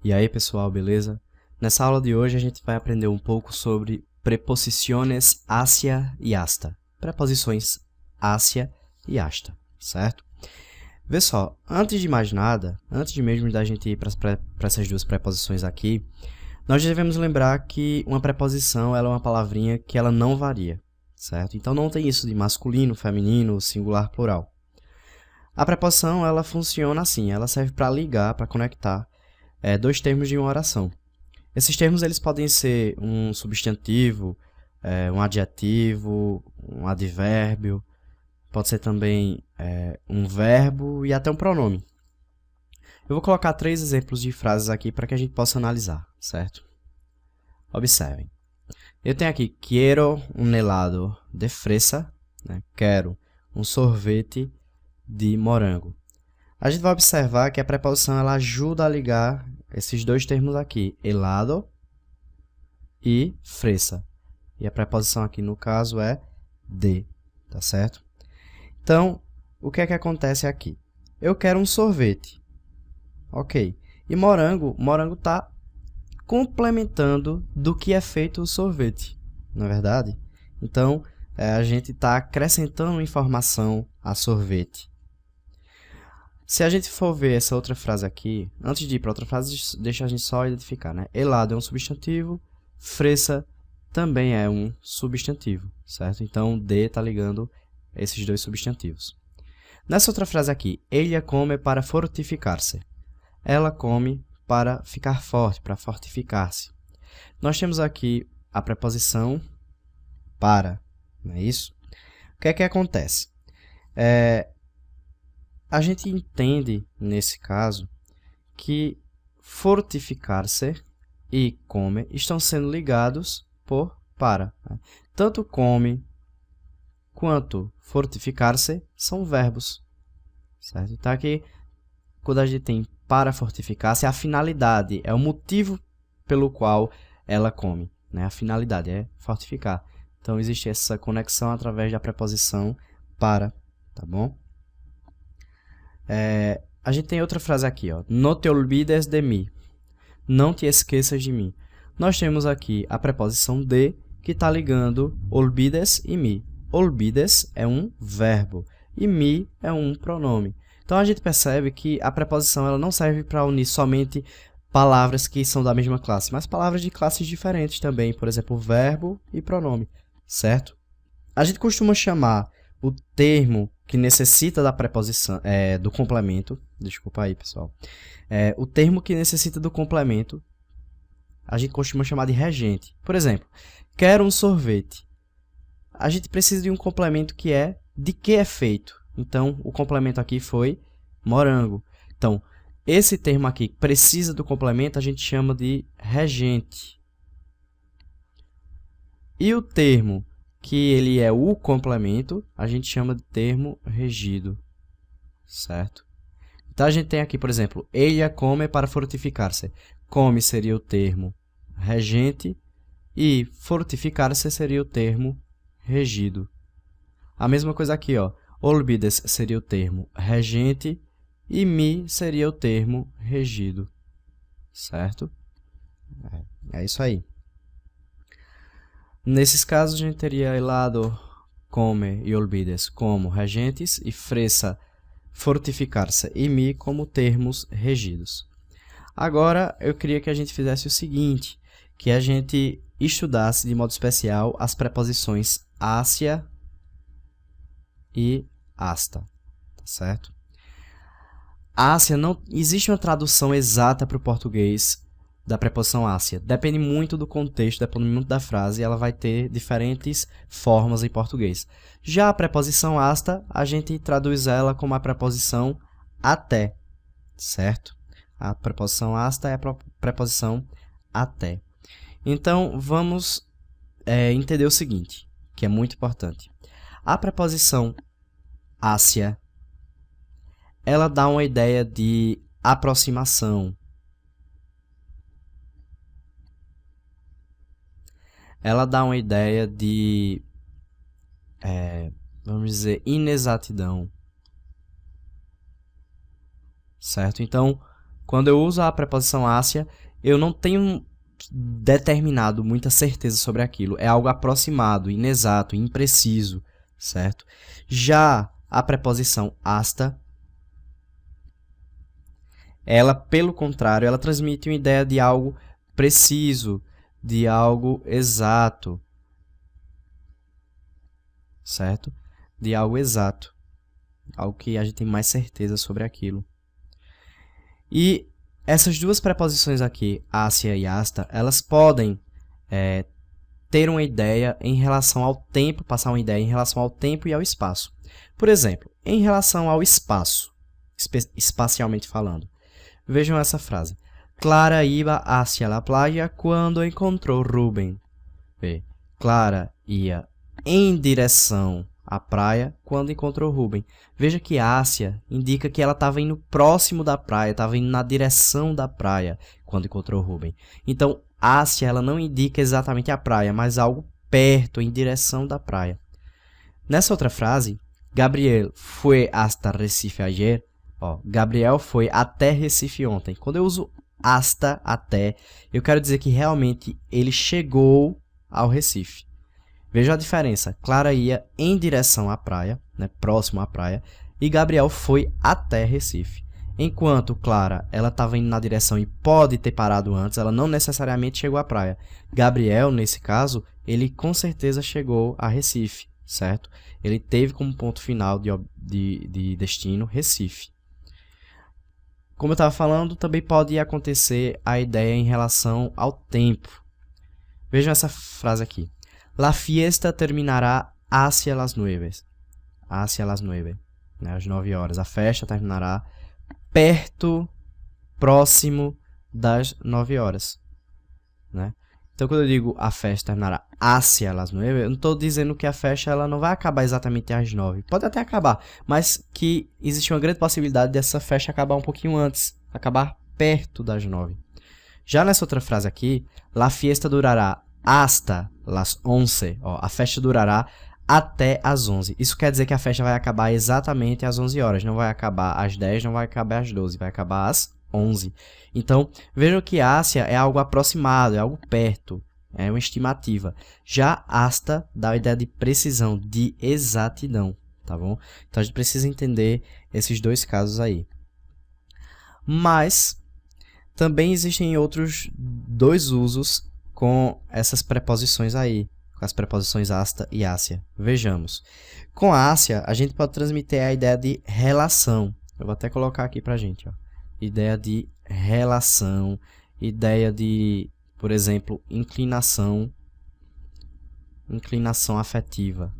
E aí, pessoal, beleza? Nessa aula de hoje a gente vai aprender um pouco sobre preposiciones hacia e hasta. Preposições hacia e hasta, certo? Vê só, antes de mais nada, antes de mesmo da gente ir para essas duas preposições aqui, nós devemos lembrar que uma preposição ela é uma palavrinha que ela não varia, certo? Então não tem isso de masculino, feminino, singular, plural. A preposição ela funciona assim, ela serve para ligar, para conectar dois termos de uma oração. Esses termos eles podem ser um substantivo, um adjetivo, um advérbio, pode ser também um verbo e até um pronome. Eu vou colocar 3 exemplos de frases aqui para que a gente possa analisar, certo? Observem. Eu tenho aqui, quiero un helado de fresa, né? Quero um sorvete de morango. A gente vai observar que a preposição ela ajuda a ligar esses dois termos aqui, helado e fresa. E a preposição aqui, no caso, é de, tá certo? Então, o que é que acontece aqui? Eu quero um sorvete. Ok. E morango está complementando do que é feito o sorvete, não é verdade? Então, a gente está acrescentando informação a sorvete. Se a gente for ver essa outra frase aqui, antes de ir para outra frase, deixa a gente só identificar, né? Helado é um substantivo, fresa também é um substantivo, certo? Então, de está ligando esses dois substantivos. Nessa outra frase aqui, ella come para fortificar-se. Ela come para ficar forte, para fortificar-se. Nós temos aqui a preposição para, não é isso? O que é que acontece? A gente entende, nesse caso, que fortificar-se e come estão sendo ligados por para. Tanto come quanto fortificar-se são verbos. Certo? Então, aqui, quando a gente tem para fortificar-se, a finalidade é o motivo pelo qual ela come. Né? A finalidade é fortificar. Então, existe essa conexão através da preposição para. Tá bom? A gente tem outra frase aqui, ó. No te olvides de mim. Não te esqueças de mim. Nós temos aqui a preposição de, que está ligando olvides e me. Olvides é um verbo e me é um pronome. Então, a gente percebe que a preposição ela não serve para unir somente palavras que são da mesma classe, mas palavras de classes diferentes também, por exemplo, verbo e pronome, certo? A gente costuma chamar o termo que necessita da preposição, do complemento, desculpa aí, pessoal, o termo que necessita do complemento, a gente costuma chamar de regente. Por exemplo, quero um sorvete. A gente precisa de um complemento que é de que é feito. Então, o complemento aqui foi morango. Então, esse termo aqui que precisa do complemento, a gente chama de regente. E o termo que ele é o complemento, a gente chama de termo regido, certo? Então, a gente tem aqui, por exemplo, ella come para fortificar-se. Come seria o termo regente e fortificar-se seria o termo regido. A mesma coisa aqui, ó. Olvides seria o termo regente e me seria o termo regido, certo? É isso aí. Nesses casos, a gente teria helado, come e olvides como regentes e fresa, fortificar-se e me como termos regidos. Agora, eu queria que a gente fizesse o seguinte, que a gente estudasse de modo especial as preposições hacia e hasta, tá certo? Hacia, não existe uma tradução exata para o português da preposição hacia. Depende muito do contexto, depende muito da frase, e ela vai ter diferentes formas em português. Já a preposição hasta, a gente traduz ela como a preposição até, certo? A preposição hasta é a preposição até. Então, vamos entender o seguinte, que é muito importante. A preposição hacia, ela dá uma ideia de aproximação. Ela dá uma ideia de, vamos dizer, inexatidão. Certo? Então, Quando eu uso a preposição Ásia, eu não tenho determinado muita certeza sobre aquilo. É algo aproximado, inexato, impreciso, certo? Já a preposição hasta, ela, pelo contrário, ela transmite uma ideia de algo preciso, de algo exato, certo? De algo exato, algo que a gente tem mais certeza sobre aquilo. E essas duas preposições aqui, Ásia e hasta, elas podem ter uma ideia em relação ao tempo, passar uma ideia em relação ao tempo e ao espaço. Por exemplo, em relação ao espaço, espacialmente falando, vejam essa frase. Clara iba hacia la playa quando encontrou Rubén. Clara ia em direção à praia quando encontrou Rubén. Veja que hacia indica que ela estava indo próximo da praia, estava indo na direção da praia quando encontrou Rubén. Então, hacia ela não indica exatamente a praia, mas algo perto, em direção da praia. Nessa outra frase, Gabriel foi hasta Recife ayer. Gabriel foi até Recife ontem. Quando eu uso hasta, até, eu quero dizer que realmente ele chegou ao Recife. Veja a diferença. Clara ia em direção à praia, né, próximo à praia, e Gabriel foi até Recife. Enquanto Clara, ela estava indo na direção e pode ter parado antes, ela não necessariamente chegou à praia. Gabriel, nesse caso, ele com certeza chegou a Recife, certo? Ele teve como ponto final de destino Recife. Como eu estava falando, também pode acontecer a ideia em relação ao tempo. Vejam essa frase aqui. La fiesta terminará hacia las 9. Hacia las 9, né, às 9 horas. A festa terminará perto, próximo das 9 horas. Né? Então, quando eu digo a festa terminará hacia las 9, eu não estou dizendo que a festa ela não vai acabar exatamente às 9. Pode até acabar, mas que existe uma grande possibilidade dessa festa acabar um pouquinho antes, acabar perto das 9. Já nessa outra frase aqui, la fiesta durará hasta las 11. A festa durará até às 11. Isso quer dizer que a festa vai acabar exatamente às 11 horas. Não vai acabar às 10, não vai acabar às 12. Vai acabar às 11. Então, vejam que Ásia é algo aproximado, é algo perto. É uma estimativa. Já hasta dá a ideia de precisão, de exatidão. Tá bom? Então, a gente precisa entender esses dois casos aí. Mas, também existem outros dois usos com essas preposições aí, com as preposições hasta e Ásia. Vejamos. Com a Ásia, a gente pode transmitir a ideia de relação. Eu vou até colocar aqui pra gente. Ideia de relação, ideia de, por exemplo, inclinação afetiva.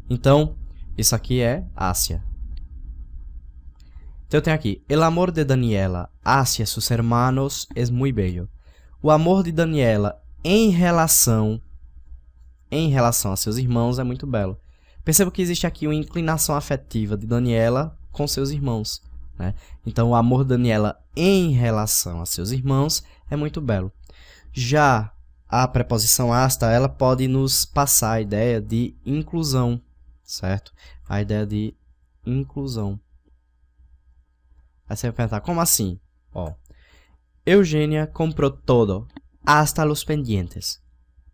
Então, isso aqui é Ásia. Então, eu tenho aqui, el amor de Daniela hacia sus hermanos es muy bello. O amor de Daniela em relação a seus irmãos é muito belo. Perceba que existe aqui uma inclinação afetiva de Daniela com seus irmãos. Né? Então, o amor de Daniela em relação a seus irmãos é muito belo. Já a preposição hasta, ela pode nos passar a ideia de inclusão, certo? A ideia de inclusão. Aí você vai perguntar, como assim? Eugênia comprou todo, hasta los pendientes.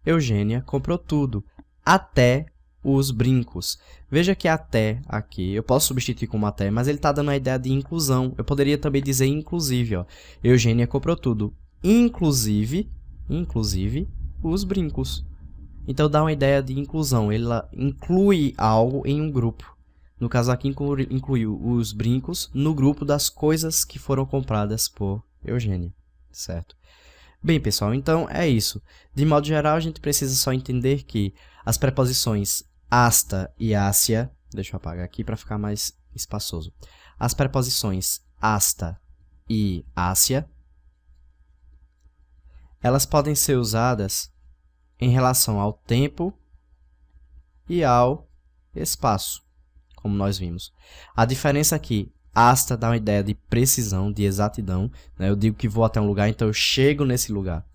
Eugênia comprou tudo, até os brincos. Veja que até aqui, eu posso substituir como até, mas ele está dando a ideia de inclusão. Eu poderia também dizer inclusive. Eugênia comprou tudo, inclusive os brincos. Então dá uma ideia de inclusão. Ela inclui algo em um grupo. No caso aqui, incluiu os brincos no grupo das coisas que foram compradas por Eugênia, certo? Bem, pessoal, então é isso. De modo geral, a gente precisa só entender que as preposições hasta e Ásia, deixa eu apagar aqui para ficar mais espaçoso. As preposições hasta e Ásia, elas podem ser usadas em relação ao tempo e ao espaço, como nós vimos. A diferença aqui, hasta dá uma ideia de precisão, de exatidão. Né? Eu digo que vou até um lugar, então eu chego nesse lugar.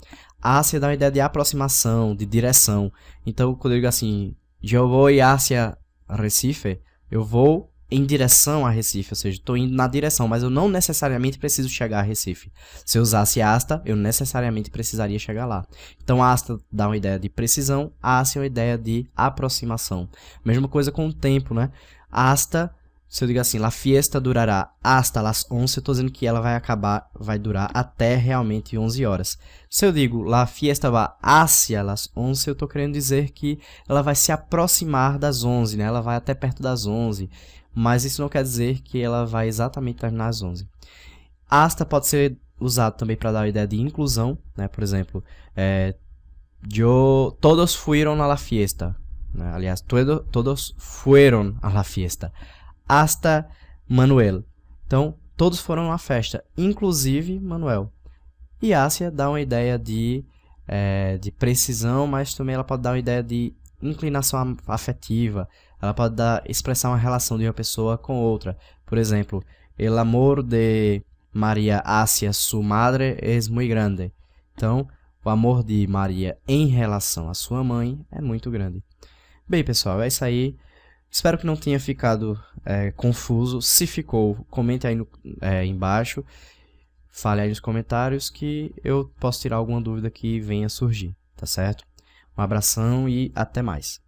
Hacia dá uma ideia de aproximação, de direção. Então, quando eu digo assim, eu vou hacia Recife, eu vou em direção a Recife, ou seja, estou indo na direção, mas eu não necessariamente preciso chegar a Recife. Se eu usasse hasta, eu necessariamente precisaria chegar lá. Então, hasta dá uma ideia de precisão, hacia uma ideia de aproximação. Mesma coisa com o tempo, né? Hasta, se eu digo assim, la fiesta durará hasta las 11, eu estou dizendo que ela vai durar até realmente 11 horas. Se eu digo la fiesta va hacia las 11, eu estou querendo dizer que ela vai se aproximar das 11, né? Ela vai até perto das 11. Mas isso não quer dizer que ela vai exatamente terminar às 11. Hasta pode ser usado também para dar a ideia de inclusão, né? Por exemplo, todos fueron a la fiesta. Né? Aliás, todos fueron a la fiesta. Hasta Manuel. Então, todos foram à festa, inclusive Manuel. E Ásia dá uma ideia de precisão, mas também ela pode dar uma ideia de inclinação afetiva. Ela pode expressar uma relação de uma pessoa com outra. Por exemplo, el amor de María hacia su madre es muy grande. Então, o amor de Maria em relação à sua mãe é muito grande. Bem, pessoal, é isso aí. Espero que não tenha ficado confuso. Se ficou, comente aí embaixo. Fale aí nos comentários que eu posso tirar alguma dúvida que venha surgir, tá certo? Um abração e até mais.